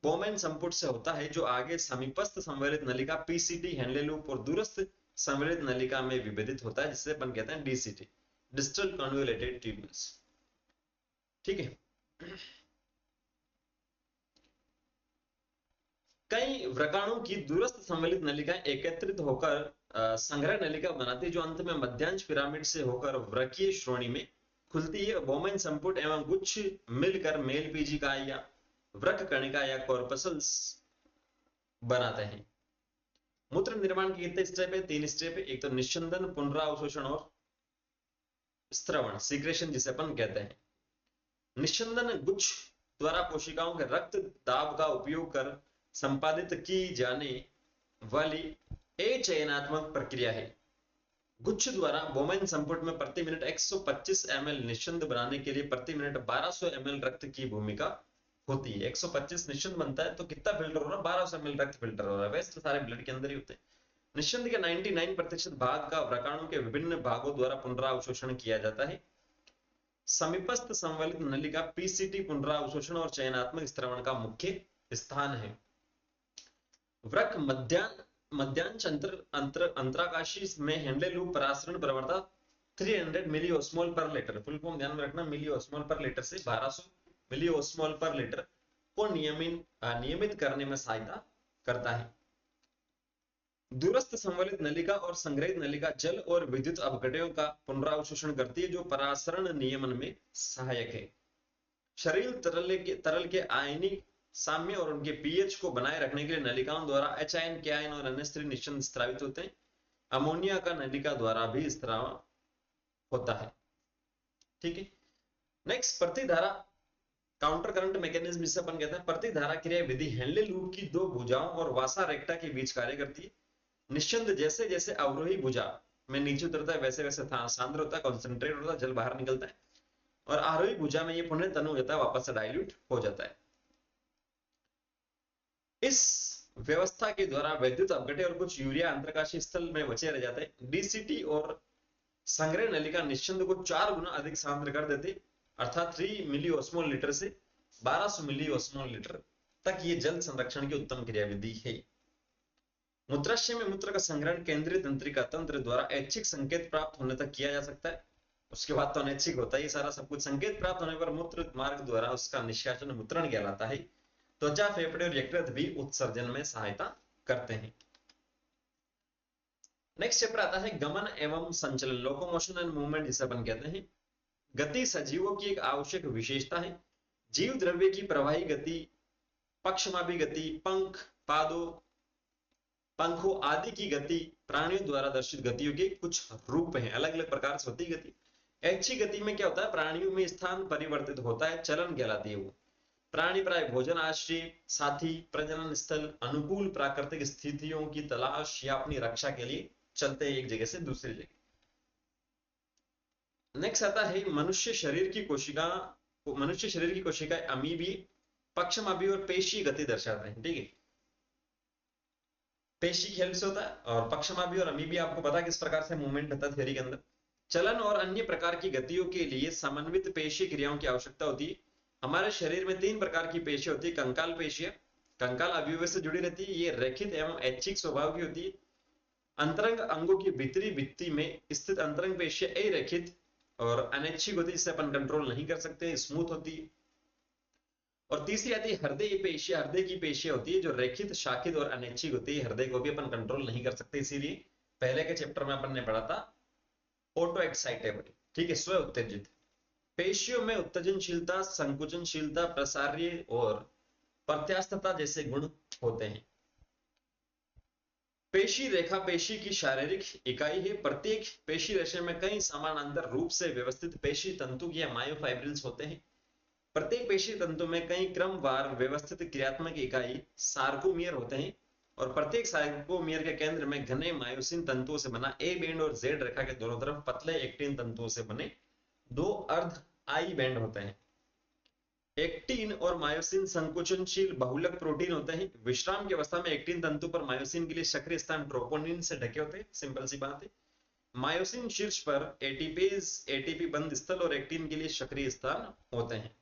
बोमेन संपुट से होता है, जो आगे समीपस्थ संवलित नलिका पीसीटी, हेनले लूप और दूरस्थ संवलित नलिका में विभेदित होता है, जिसे अपन कहते हैं डीसीटी, डिस्टल कन्वोल्यूटेड ट्यूब्यूल्स। ठीक है। कई वृक्काणु की दूरस्थ संवलित नलिकाएं एकत्रित होकर संग्रह नलिका बनाती है, जो अंत में मध्यांश पिरामिड से होकर वृक्कीय श्रोणी में खुलती है। बोमेन संपुट एवं गुच्छ मिलकर मेल पीजिका या वृक्क कणिका या कॉर्पसल्स बनाते हैं। मूत्र निर्माण के कितने स्टेप है? 3 स्टेप है। एक तो निस्संदन, पुनरावशोषण और स्त्रवण, सीक्रेशन जिसे अपन कहते हैं। निस्संदन गुच्छ द्वारा कोशिकाओं के रक्त दाब का उपयोग कर संपादित की जाने वाली अचयनात्मक प्रक्रिया है। गुच्छ द्वारा बोमेन संपुट में प्रति मिनट 125 ml निस्संद बनाने के लिए प्रति मिनट 1200 ml रक्त की भूमिका होती है। 125 निस्संद बनता है तो कितना फिल्टर हो रहा है? 1200 ml रक्त फिल्टर हो रहा है। वेस्ट सारे ब्लड के अंदर ही होते हैं। निस्संद के 99% भाग का वृक्काणु के विभिन्न भागों द्वारा पुनरावशोषण किया जाता है। समीपस्थ संवलित नलिका पीसीटी पुनरावशोषण और चयनात्मक स्त्रवण का मुख्य स्थान है। वृक्क मध्यांश अंतराकाशी में हेनले लूप परासरण प्रवणता 300 मिलीओस्मोल पर लीटर, फुल फॉर्म ध्यान में रखना, मिलीओस्मोल पर लीटर से 1200 मिलीओस्मोल पर लीटर को नियमित करने में सहायता करता है। दूरस्थ संवलित नलिका और संग्रहित नलिका जल और विद्युत अपघटनों का पुनरावशोषण करती है, जो परासरण नियमन में सहायक है। शरीर तरल के आयनिक साम्य और उनके पीएच को बनाए रखने के लिए नलिकाओं द्वारा H आयन, K आयन और अन्य स्थिर निस्संद स्रावित होते हैं। अमोनिया का नलिका द्वारा भी स्राव होता है। ठीक है। नेक्स्ट, प्रतिधारा काउंटर करंट मैकेनिज्म जिसे अपन कहते हैं। प्रतिधारा क्रिया विधि हेनले लूप की दो भुजाओं और वासा रेक्टा के बीच कार्य करती है। निस्संद जैसे जैसे अवरोही भुजा में नीचे उतरता है, वैसे वैसे सांद्र होता है, कॉन्सेंट्रेट होता है, जल बाहर निकलता है, और आरोही भुजा में ये पुनः तनु होता है, वापस से डाइल्यूट हो जाता है। इस व्यवस्था के द्वारा विद्युत अपघटे और कुछ यूरिया अंतरकाशीय स्थल में बचे रह जाते हैं। डीसीटी और संग्रह नलिका निस्संद को 4 गुना अधिक सांद्र कर देते, अर्थात 3 मिलीओस्मोल लीटर से 1200 मिलीओस्मोल लीटर तक। ये जल संरक्षण की उत्तम क्रियाविधि है। मूत्राशय में मूत्र का संग्रहण केंद्रीय तंत्रिका तंत्र द्वारा ऐच्छिक संकेत प्राप्त होने तक किया जा सकता है। उसके बाद तो अनैच्छिक होता ही सारा सब कुछ। संकेत प्राप्त होने पर मूत्र मार्ग द्वारा उसका निष्कासन मूत्रण कहलाता है। त्वचा, फेफड़े और यकृत भी उत्सर्जन में सहायता करते हैं। नेक्स्ट चैप्टर आता है गमन एवं संचलन, लोकोमोशन एंड मूवमेंट जिसे अपन कहते हैं। गति सजीवों की एक आवश्यक विशेषता है। जीव द्रव्य की प्रवाही गति, पक्षमापी गति, पंखों आदि की गति प्राणियों द्वारा दर्शित गतियों के कुछ रूप हैं, अलग अलग प्रकार से होती गति। ऐच्छिक गति में क्या होता है, प्राणियों में स्थान परिवर्तित होता है, चलन कहलाती है वो। प्राणी प्राय भोजन आश्रय, साथी, प्रजनन स्थल, अनुकूल प्राकृतिक स्थितियों की तलाश या अपनी रक्षा के लिए चलते हैं एक जगह से दूसरी जगह। नेक्स्ट आता है मनुष्य शरीर की कोशिका अमीबी, पक्षमापी और पेशी गति दर्शाते हैं। ठीक है, पेशी खेल से होता है और पक्षमापी और अमीबी आपको पता है किस प्रकार से मूवमेंट होता है थ्योरी के अंदर। चलन और अन्य प्रकार की गतियों के लिए समन्वित पेशी क्रियाओं की आवश्यकता होती है। हमारे शरीर में 3 प्रकार की पेशी होती है। कंकाल पेशियां, कंकाल अवयव से जुड़ी रहती है, ये रैखिक एवं ऐच्छिक स्वभाव की होती है। अंतरंग अंगों की भीतरी भित्ति में स्थित अंतरंग पेशियां अरैखिक और अनैच्छिक होती है, इससे अपन कंट्रोल नहीं कर सकते, स्मूथ होती है। और तीसरी आती है हृदय पेशियां, हृदय की पेशियां होती है जो रैखिक, शाखित और अनैच्छिक होती है। हृदय को भी अपन कंट्रोल नहीं कर सकते, इसीलिए पहले के चैप्टर में अपन ने पढ़ा था ऑटो एक्साइटेबल, ठीक है, स्व उत्तेजित। पेशियों में उत्तेजनशीलता, संकुचनशीलता, प्रसार्य और प्रत्यास्थता जैसे गुण होते हैं। पेशी रेखा पेशी की शारीरिक इकाई है। प्रत्येक पेशी रेशे में कई समानांतर रूप से व्यवस्थित पेशी तंतु या मायोफाइब्रिल्स होते हैं। प्रत्येक पेशी तंतु में कई क्रमवार व्यवस्थित क्रियात्मक इकाई सार्कोमियर होते हैं और प्रत्येक सार्कोमियर के केंद्र में घने मायोसिन तंतुओं से बना ए बैंड और जेड रेखा के दोनों तरफ पतले एक्टिन तंतुओं से बने 2 अर्ध आई बैंड होते हैं। एक्टिन और मायोसिन संकुचनशील बहुलक प्रोटीन होते हैं। विश्राम की अवस्था में एक्टिन तंतु पर मायोसिन के लिए सक्रिय स्थान ट्रोपोनिन से ढके होते हैं, सिंपल सी बात है। मायोसिन शीर्ष पर एटीपेज, एटीपी बंद स्थल और एक्टिन के लिए सक्रिय स्थान होते हैं।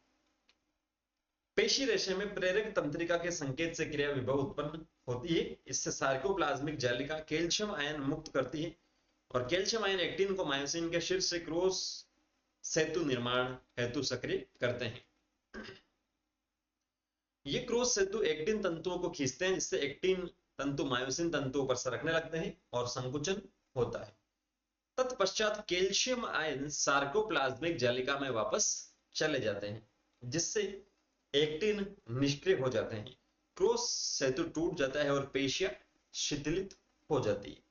पेशी रेशे में प्रेरक तंत्रिका के संकेत से क्रिया विभव उत्पन्न होती है। इससे सार्कोप्लाज्मिक जालिका कैल्शियम आयन मुक्त करती है और कैल्शियम आयन एक्टिन को मायोसिन के शीर्ष से क्रॉस सेतु निर्माण हेतु सक्रिय करते हैं। ये क्रॉस सेतु एक्टिन तंतुओं को खींचते हैं, जिससे एक्टिन तंतु मायोसिन तंतुओं पर सरकने लगते हैं और संकुचन होता है। तत्पश्चात कैल्शियम आयन सार्कोप्लाज्मिक जालिका में वापस चले जाते हैं, जिससे एक्टिन निष्क्रिय हो जाते हैं। क्रॉस सेतु टूट जाता है और पेशियां शिथिलित हो जाती है।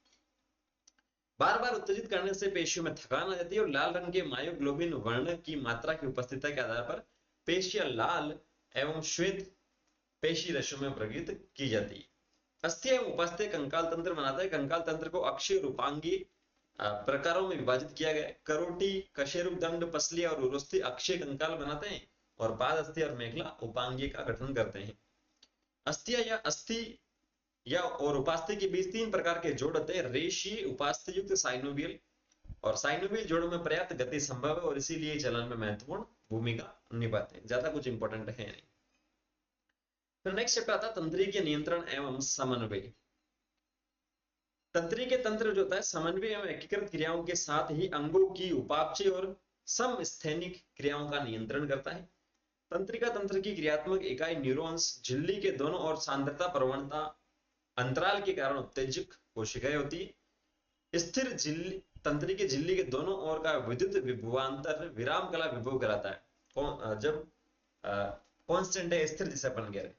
बार बार उत्तेजित करने से पेशियों में थकान आ जाती है और लाल रंग के मायोग्लोबिन वर्ण की मात्रा की उपस्थिति के आधार पर पेशियां लाल एवं श्वेत पेशी रेशों में वर्गीकृत की जाती है। अस्थियां एवं उपास्थ्य कंकाल तंत्र बनाता है। कंकाल तंत्र को अक्षीय और उपांगीय प्रकारों में विभाजित किया गया है। करोटी, कशेरुकदंड, पसलियां और उरोस्थी अक्षीय कंकाल बनाते हैं और पाद अस्थि और मेखला उपांगीय का गठन करते हैं। अस्थियां या अस्थि या और उपास्थ्य के बीच 3 प्रकार के जोड़ होते हैं, रेशीय, उपास्थ्य युक्त, साइनोवियल। और साइनोवियल जोड़ों में पर्याप्त गति संभव है और इसीलिए चलन में महत्वपूर्ण भूमिका निभाते हैं। ज्यादा कुछ इंपॉर्टेंट है नहीं। फिर नेक्स्ट चैप्टर आता है तंत्री के नियंत्रण एवं समन्वय। तंत्री के तंत्र जो होता है समन्वय एवं एकीकृत क्रियाओं के साथ ही अंगों की उपापचय और समस्थैनिक क्रियाओं का नियंत्रण करता है। तंत्रिका तंत्र की क्रियात्मक इकाई न्यूरॉन्स, झिल्ली के दोनों ओर सांद्रता प्रवणता अंतराल के कारण उत्तेजक कोशिकाएं होती है। स्थिर झिल्ली, तंत्री की झिल्ली के दोनों ओर का विद्युत विभवांतर विराम कला विभव कराता है। जब कांस्टेंट है, स्थिर जिसे अपन कह रहे हैं।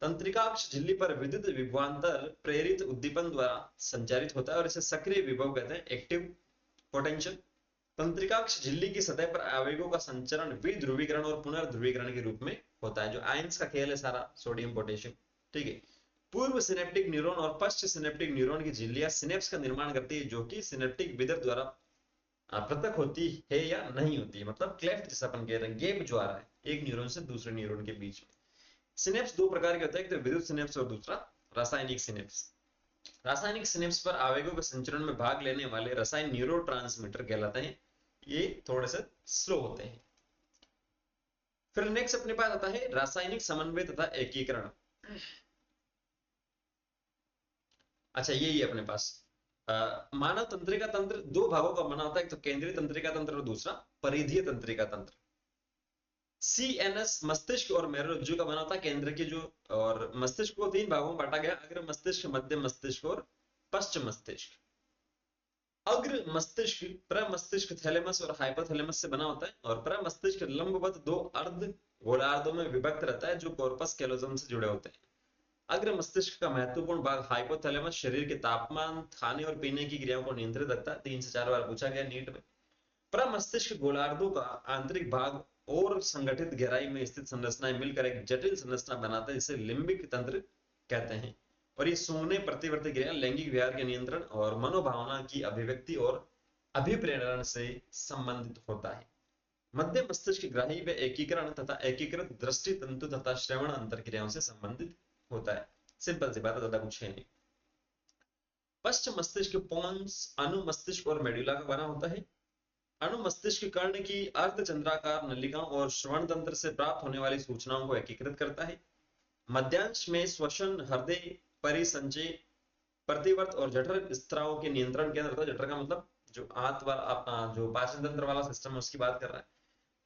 तंत्रिकाक्ष झिल्ली पर विद्युत विभवांतर प्रेरित उद्दीपन द्वारा संचारित होता है और इसे सक्रिय विभव कहते हैं, एक्टिव पोटेंशियल। तंत्रिकाक्ष झिल्ली की सतह पर आवेगों का संचरण विध्रुवीकरण और पुनर्ध्रुवीकरण के रूप में होता है, जो आयंस का खेल है सारा, सोडियम पोटेशियम। ठीक है, पूर्व सिनेप्टिक न्यूरॉन और पश्च सिनेप्टिक न्यूरॉन की झिल्लियां सिनेप्स का निर्माण करती है, जो कि सिनेप्टिक विदर द्वारा पृथक होती है या नहीं होती है। मतलब क्लेफ्ट जिसे अपन कह रहे हैं, गैप जो आ रहा है एक न्यूरॉन से दूसरे न्यूरॉन के बीच में। सिनेप्स 2 प्रकार के होते हैं, एक तो विद्युत सिनेप्स और दूसरा रासायनिक सिनेप्स। रासायनिक सिनेप्स पर आवेगों के संचरण में भाग लेने वाले रसायन न्यूरोट्रांसमीटर कहलाते हैं। ये थोड़े से स्लो होते हैं। फिर नेक्स्ट अपने पास आता है रासायनिक समन्वय तथा एकीकरण। अच्छा, यही है अपने पास मानव तंत्रिका तंत्र दो भागों का बना होता है, एक तो केंद्रीय तंत्रिका तंत्र और दूसरा परिधीय तंत्रिका तंत्र। सीएनएस मस्तिष्क और मेरुरज्जु का बना होता है केंद्र की जो, और मस्तिष्क को तीन भागों में बांटा गया, अग्र मस्तिष्क, मध्य मस्तिष्क और पश्च मस्तिष्क। अग्र मस्तिष्क प्रमस्तिष्क थैलेमस और हाइपोथैलेमस से बना होता है, और प्रमस्तिष्क लंबवत दो अर्ध गोलार्धों में विभक्त रहता है जो कॉर्पस कैलोजम से जुड़े होते हैं। अग्र मस्तिष्क का महत्वपूर्ण भाग हाइपोथैलेमस शरीर के तापमान, खाने और पीने की क्रियाओं को नियंत्रित रखता है, 3 से 4 बार पूछा गया नीट में। प्रमस्तिष्क गोलार्धों का आंतरिक भाग और संगठित गहराई में स्थित संरचनाएं मिलकर एक जटिल संरचना बनाता है जिसे लिम्बिक तंत्र कहते हैं, और ये सूंघने, प्रतिवर्ती क्रिया, लैंगिक व्यवहार के नियंत्रण और मनोभावना की अभिव्यक्ति और अभिप्रेरण से संबंधित होता है। मध्य मस्तिष्क ग्राही व एकीकरण तथा एकीकृत दृष्टि तंतु तथा श्रवण अंतर क्रियाओं से संबंधित होता है। सिंपल सी बात है, ज्यादा कुछ है नहीं। पश्च मस्तिष्क पोन्स, अनुमस्तिष्क और मेडुला का बना होता है। अनुमस्तिष्क कर्ण की अर्धचंद्राकार नलिकाओं और श्रवण तंत्र से प्राप्त होने वाली सूचनाओं को एकीकृत करता है। मध्यांश में श्वसन, हृदय, परिसंचय, प्रतिवर्त और जठर स्त्रावों के नियंत्रण केंद्र होता है। जठर का मतलब जो आंत वाला, जो पाचन तंत्र वाला सिस्टम है उसकी बात कर रहा है।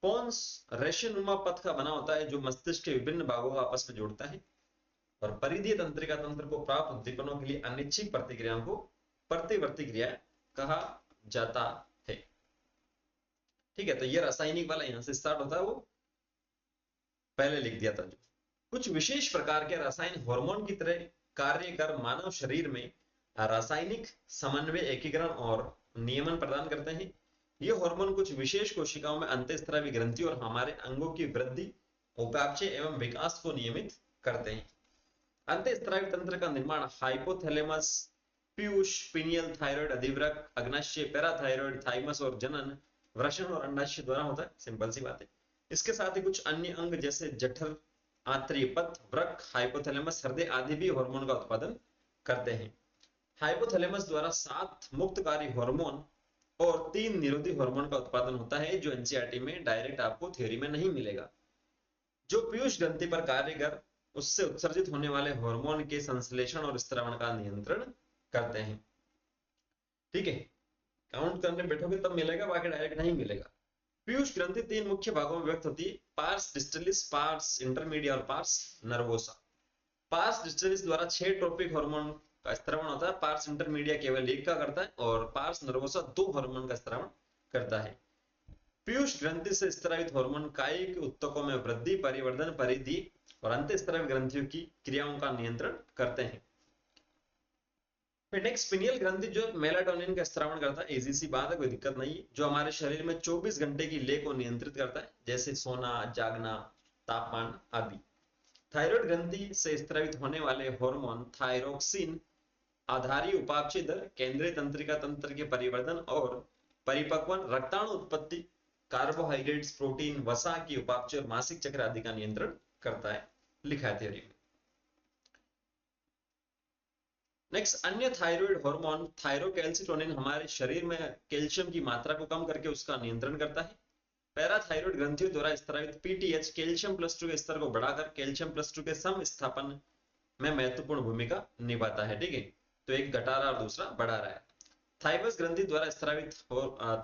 पोन्स रेशेनुमा पथ का बना होता है जो मस्तिष्क के विभिन्न भागों को आपस में जोड़ता है, और परिधीय तंत्रिका तंत्र को प्राप्त उद्दीपनों के लिए अनिच्छिक प्रतिक्रियाओं को प्रतिवर्ती क्रिया कहा जाता है। ठीक है, तो ये रासायनिक वाला यहां से स्टार्ट होता है, वो पहले लिख दिया था। जो कुछ विशेष प्रकार के रसायन हार्मोन की तरह कार्य कर मानव शरीर में रासायनिक समन्वय, एकीकरण और नियमन प्रदान करते हैं। ये हार्मोन कुछ विशेष कोशिकाओं में अंतःस्रावी ग्रंथि और हमारे अंगों की वृद्धि, उपापचय एवं विकास को नियमित करते हैं। अंतःस्रावी तंत्र का निर्माण हाइपोथैलेमस, पीयूष, पिनियल, थायराइड, अधिवृक्क, अग्नाशय, पैराथायराइड, थाइमस और जनन, वृषण और अंडाशय द्वारा होता है। सिंपल सी बात है। इसके साथ ही कुछ अन्य अंग जैसे जठर, आंतरिक पथ, वृक्क, हाइपोथैलेमस, हृदय आदि भी हार्मोन का उत्पादन करते हैं। हाइपोथैलेमस द्वारा 7 मुक्तकारी हार्मोन और 3 निरोधी हार्मोन का उत्पादन होता है जो एनसीईआरटी में डायरेक्ट आपको थ्योरी में नहीं मिलेगा। जो पीयूष ग्रंथि पर कार्य कर उससे उत्सर्जित होने वाले हार्मोन के संश्लेषण और स्त्रावण का नियंत्रण करते हैं। ठीक है, काउंट करने बैठोगे तब मिलेगा, बाकी डायरेक्ट नहीं मिलेगा। पीयूष ग्रंथि 3 मुख्य भागों में व्यक्त होती है, पार्स डिस्टलिस, पार्स इंटरमीडिया और पार्स नर्वोसा। पार्स डिस्टलिस द्वारा 6 ट्रोपिक हार्मोन का स्त्रावण होता है, पार्स इंटरमीडिया केवल एक का करता है, और पार्स नर्वोसा 2 हार्मोन का स्त्रावण करता है। पीयूष ग्रंथि से स्रावित हार्मोन कायिक ऊतकों में वृद्धि, परिवर्धन, परिधि और अंतःस्रावी ग्रंथियों की क्रियाओं का नियंत्रण करते हैं। फिर नेक्स्ट पिनियल ग्रंथि जो मेलाटोनिन का स्त्रावण करता है, इजी सी बात है, कोई दिक्कत नहीं है, जो हमारे शरीर में 24 घंटे की लय को नियंत्रित करता है, जैसे सोना, जागना, तापमान आदि। थायराइड ग्रंथि से स्त्रावित होने वाले हार्मोन थायरोक्सिन आधारी उपापचय दर, केंद्रीय तंत्रिका तंत्र के परिवर्तन और परिपक्वन, रक्ताणु उत्पत्ति, कार्बोहाइड्रेट्स, प्रोटीन, वसा की उपापचय और मासिक चक्र आदि का नियंत्रण करता है, लिखा है थ्योरी में। नेक्स्ट, अन्य थायराइड हार्मोन थायरोकैल्सिटोनिन हमारे शरीर में कैल्शियम की मात्रा को कम करके उसका नियंत्रण करता है। पैराथायराइड ग्रंथियों द्वारा स्त्रावित पीटीएच कैल्शियम प्लस 2 के स्तर को बढ़ाकर कैल्शियम प्लस 2 के सम स्थापन में महत्वपूर्ण भूमिका निभाता है। ठीक है, तो एक घटा रहा और दूसरा बढ़ा रहा है। थाइमस ग्रंथि द्वारा स्त्रावित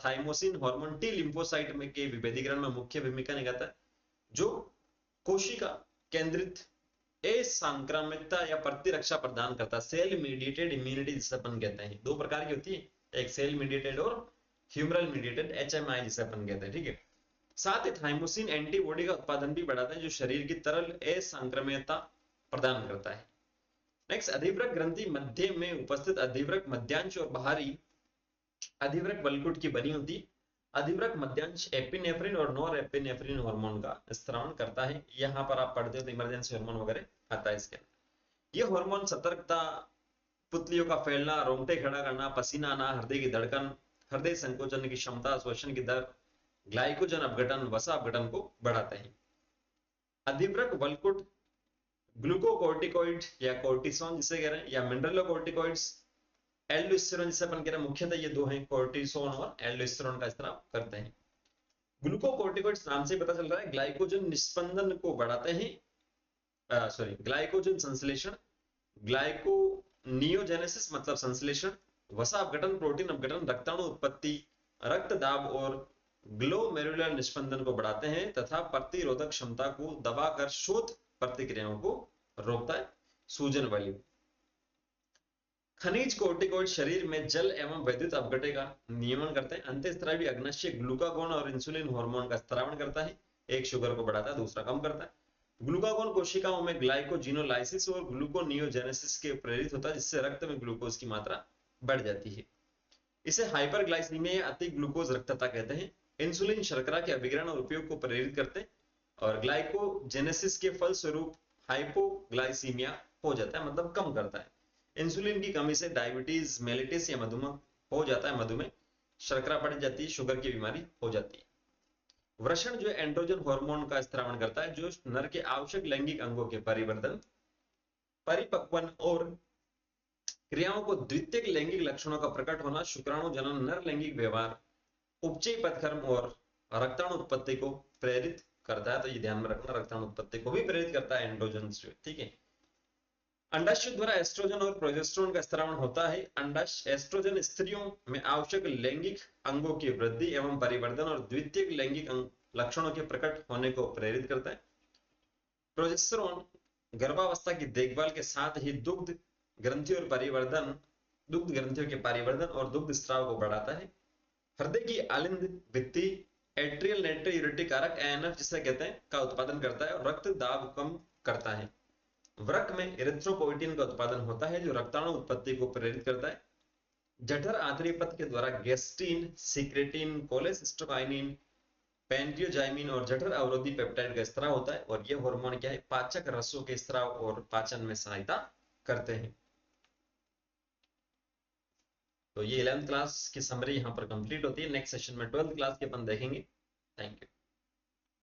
थाइमोसिन हार्मोन टी लिम्फोसाइट में के विभेदीकरण में मुख्य भूमिका निभाता है, जो कोशिका केंद्रित असंक्रामितता या प्रतिरक्षा प्रदान करता है। सेल मीडिएटेड इम्यूनिटी जिसे अपन कहते हैं, 2 प्रकार की होती है, एक सेल मीडिएटेड और ह्यूमरल मीडिएटेड, एचएमआई जिसे अपन कहते हैं। ठीक है, साथ ही थाइमोसिन एंटीबॉडी का उत्पादन भी बढ़ाता है जो शरीर की तरल असंक्रमणीयता प्रदान करता है। नेक्स्ट, अधिवृक्क ग्रंथि मध्य में उपस्थित अधिवृक्क मध्यांश और बाहरी अधिवृक्क वल्कुट की बनी होती। अधिवृक्क मध्यांश एपिनेफ्रिन और नॉर एपिनेफ्रिन हार्मोन का स्त्रावण करता है। यहां पर आप पढ़ते हो तो इमरजेंसी हार्मोन वगैरह आता है इसके अंदर। ये हार्मोन सतर्कता, पुतलियों का फैलना, रोंगटे खड़ा करना, पसीना आना, हृदय की धड़कन, हृदय संकोचन की क्षमता, श्वसन की दर, ग्लाइकोजन अपघटन, वसा अपघटन को बढ़ाते हैं। अधिवृक्क वल्कुट ग्लूकोकोर्टिकोइड या कोर्टिसोन जिसे कह रहे हैं, या मिनरलोकोर्टिकोइड्स, एल्डोस्टेरोन जिसे अपन कह रहे हैं, मुख्यतः ये 2 हैं, कोर्टिसोन और एल्डोस्टेरोन का स्त्राव करते हैं। ग्लूकोकोर्टिकोइड्स नाम से पता चल रहा है ग्लाइकोजन निस्पंदन को बढ़ाते हैं, सॉरी ग्लाइकोजन संश्लेषण, ग्लाइकोनियोजेनेसिस मतलब संश्लेषण, वसा अपघटन, प्रोटीन अपघटन, रक्ताणु उत्पत्ति, रक्त दाब और ग्लोमेरुलर निस्पंदन को बढ़ाते हैं तथा प्रतिरोधक क्षमता को दबाकर शोथ प्रतिक्रियाओं को रोकता है। सूजन वायु, खनिज कोर्टिकोइड शरीर में जल एवं विद्युत अपघटन का नियमन करते हैं। अंतःस्रावी अग्नाशय ग्लूकागोन और इंसुलिन हार्मोन का स्त्रावण करता है, एक शुगर को बढ़ाता है, दूसरा कम करता है। ग्लूकागोन कोशिकाओं में ग्लाइकोजिनोलाइसिस और ग्लूकोनियोजेनेसिस के प्रेरित होता है, जिससे रक्त में ग्लूकोज की मात्रा बढ़ जाती है। इसे हाइपरग्लाइसीमिया या अति ग्लूकोज रक्तता कहते हैं। इंसुलिन शर्करा के अभिग्रहण और उपयोग को प्रेरित करते हैं और ग्लाइकोजेनेसिस के फलस्वरूप हाइपोग्लाइसीमिया हो जाता है, मतलब कम करता है। इंसुलिन की कमी से डायबिटीज मेलिटिस या मधुमेह हो जाता है, मधुमेह, शर्करा बढ़ जाती है, शुगर की बीमारी हो जाती है। वृषण जो एंड्रोजन हार्मोन का स्त्रावण करता है, जो नर के आवश्यक लैंगिक अंगों के परिवर्तन, परिपक्वन और क्रियाओं को द्वितीयक लैंगिक लक्षणों का प्रकट होना, शुक्राणु जनन, नर लैंगिक व्यवहार, उपचयी पथकर्म और रक्ताणु उत्पत्ति को प्रेरित करता है। तो ये ध्यान में रखना, रक्ताणु उत्पत्ति को भी प्रेरित करता है एंड्रोजन, ठीक है। अंडाशय द्वारा एस्ट्रोजन और प्रोजेस्टेरोन का स्त्रावण होता है। एस्ट्रोजन स्त्रियों में आवश्यक लैंगिक अंगों की वृद्धि एवं परिवर्धन और द्वितीयक लैंगिक लक्षणों के प्रकट होने को प्रेरित करता है। प्रोजेस्टेरोन गर्भावस्था की देखभाल के साथ ही दुग्ध ग्रंथियों के परिवर्धन और दुग्ध स्राव को बढ़ाता है। हृदय की आलिंद भित्ति एट्रियल नाइट्रोयूरेटिक कारक ANF जिसे कहते हैं का उत्पादन करता है और रक्त दाब कम करता है। वृक्क में इरिथ्रोपोइटिन का उत्पादन होता है जो रक्ताणु उत्पत्ति को प्रेरित करता है। जठर आंतरिक पथ के द्वारा गैस्ट्रीन, सिक्रेटिन, कोलेसिस्टोकाइनिन, पेंटियोजाइमिन और जठर अवरोधी पेप्टाइड का स्त्राव होता है और ये हार्मोन क्या है, पाचक रसों के स्त्राव और पाचन में सहायता करते हैं। तो ये 11th क्लास की समरी यहाँ पर कंप्लीट होती है। नेक्स्ट सेशन में 12th क्लास के अपन देखेंगे। Thank you.